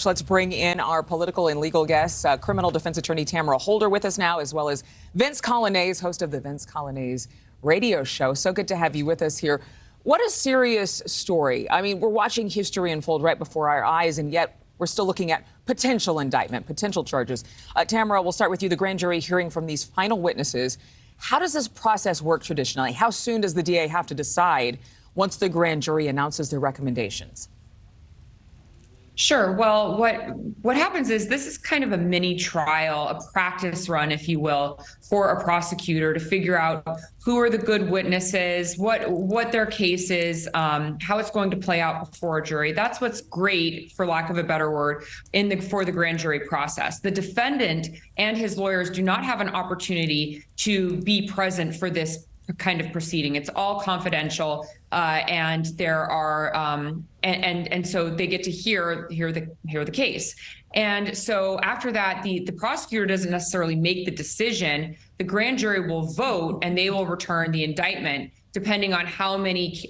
Let's bring in our political and legal guests, criminal defense attorney Tamara Holder with us now, as well as Vince Coglianese, host of the Vince Coglianese radio show. So good to have you with us here. What a serious story. I mean, we're watching history unfold right before our eyes, and yet we're still looking at potential indictment, potential charges. Tamara, we'll start with you. The grand jury hearing from these final witnesses. How does this process work traditionally? How soon does the DA have to decide once the grand jury announces their recommendations? Sure. Well, what happens is this is kind of a mini trial, a practice run, if you will, for a prosecutor to figure out who are the good witnesses, what their case is, how it's going to play out before a jury. That's what's great, for lack of a better word, for the grand jury process. The defendant and his lawyers do not have an opportunity to be present for this kind of proceeding. It's all confidential, and there are and so they get to hear the case. And so after that, the prosecutor doesn't necessarily make the decision. The grand jury will vote, and they will return the indictment depending on how many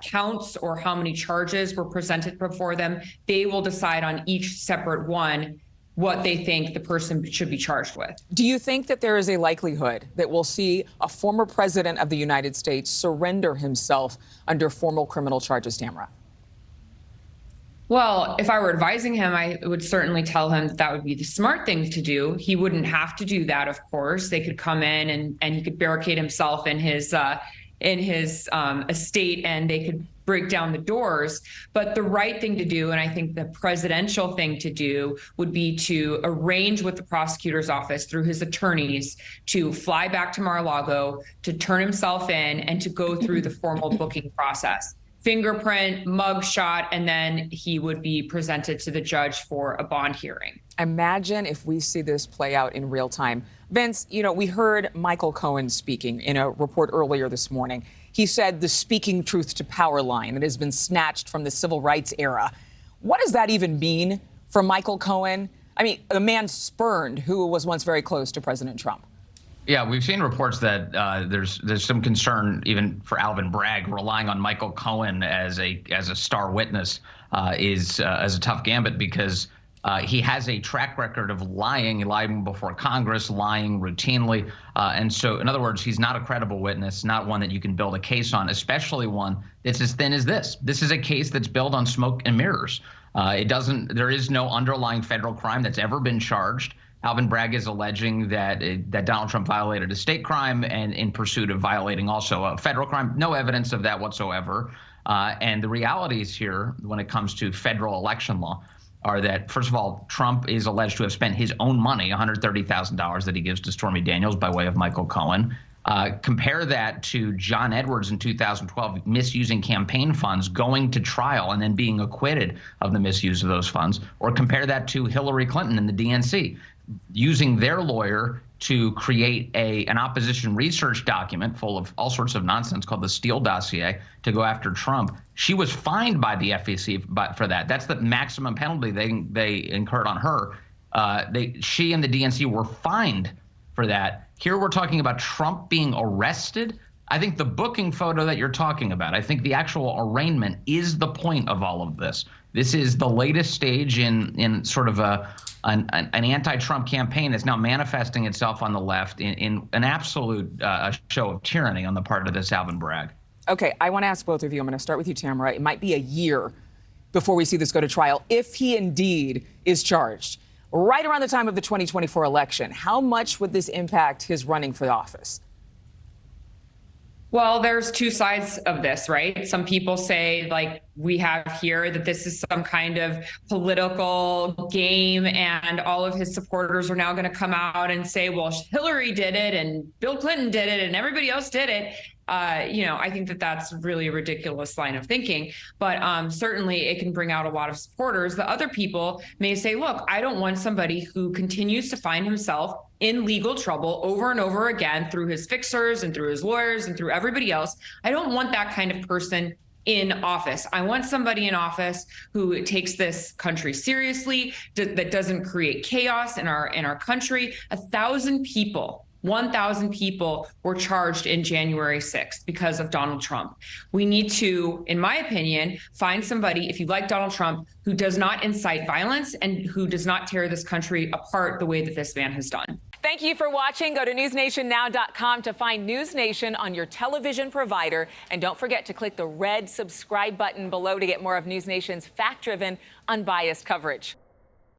counts or how many charges were presented before them. They will decide on each separate one what they think the person should be charged with. Do you think that there is a likelihood that we'll see a former president of the United States surrender himself under formal criminal charges, Tamara? Well, if I were advising him, I would certainly tell him that would be the smart thing to do. He wouldn't have to do that, of course. They could come in and he could barricade himself in his estate, and they could break down the doors. But the right thing to do, and I think the presidential thing to do, would be to arrange with the prosecutor's office through his attorneys to fly back to Mar-a-Lago, to turn himself in, and to go through the formal booking process. Fingerprint, mugshot, and then he would be presented to the judge for a bond hearing. Imagine if we see this play out in real time. Vince, you know, we heard Michael Cohen speaking in a report earlier this morning. He said the speaking truth to power line that has been snatched from the civil rights era. What does that even mean for Michael Cohen? I mean, a man spurned who was once very close to President Trump. Yeah, we've seen reports that there's some concern even for Alvin Bragg. Relying on Michael Cohen as a star witness is a tough gambit, because he has a track record of lying before Congress, lying routinely. And so, in other words, he's not a credible witness, not one that you can build a case on, especially one that's as thin as this. This is a case that's built on smoke and mirrors. There is no underlying federal crime that's ever been charged. Alvin Bragg is alleging that Donald Trump violated a state crime, and in pursuit of violating also a federal crime. No evidence of that whatsoever. And the realities here, when it comes to federal election law, are that, first of all, Trump is alleged to have spent his own money, $130,000 that he gives to Stormy Daniels by way of Michael Cohen. Compare that to John Edwards in 2012 misusing campaign funds, going to trial, and then being acquitted of the misuse of those funds. Or compare that to Hillary Clinton in the DNC, using their lawyer to create an opposition research document full of all sorts of nonsense called the Steele dossier to go after Trump. She was fined by the FEC for that. That's the maximum penalty they incurred on her. She and the DNC were fined for that. Here we're talking about Trump being arrested. I think the booking photo that you're talking about, I think the actual arraignment is the point of all of this. This is the latest stage in sort of an anti-Trump campaign that's now manifesting itself on the left in an absolute show of tyranny on the part of this Alvin Bragg. Okay, I want to ask both of you. I'm going to start with you, Tamara. It might be a year before we see this go to trial, if he indeed is charged. Right around the time of the 2024 election, how much would this impact his running for office? Well, there's two sides of this, right? Some people say, like we have here, that this is some kind of political game, and all of his supporters are now going to come out and say, well, Hillary did it, and Bill Clinton did it, and everybody else did it. I think that that's really a ridiculous line of thinking, but certainly it can bring out a lot of supporters. The other people may say, look, I don't want somebody who continues to find himself in legal trouble over and over again through his fixers and through his lawyers and through everybody else. I don't want that kind of person in office. I want somebody in office who takes this country seriously, that doesn't create chaos in our country. 1,000 people 1,000 people were charged in January 6th because of Donald Trump. We need to, in my opinion, find somebody, if you like Donald Trump, who does not incite violence and who does not tear this country apart the way that this man has done. Thank you for watching. Go to newsnationnow.com to find NewsNation on your television provider. And don't forget to click the red subscribe button below to get more of NewsNation's fact-driven, unbiased coverage.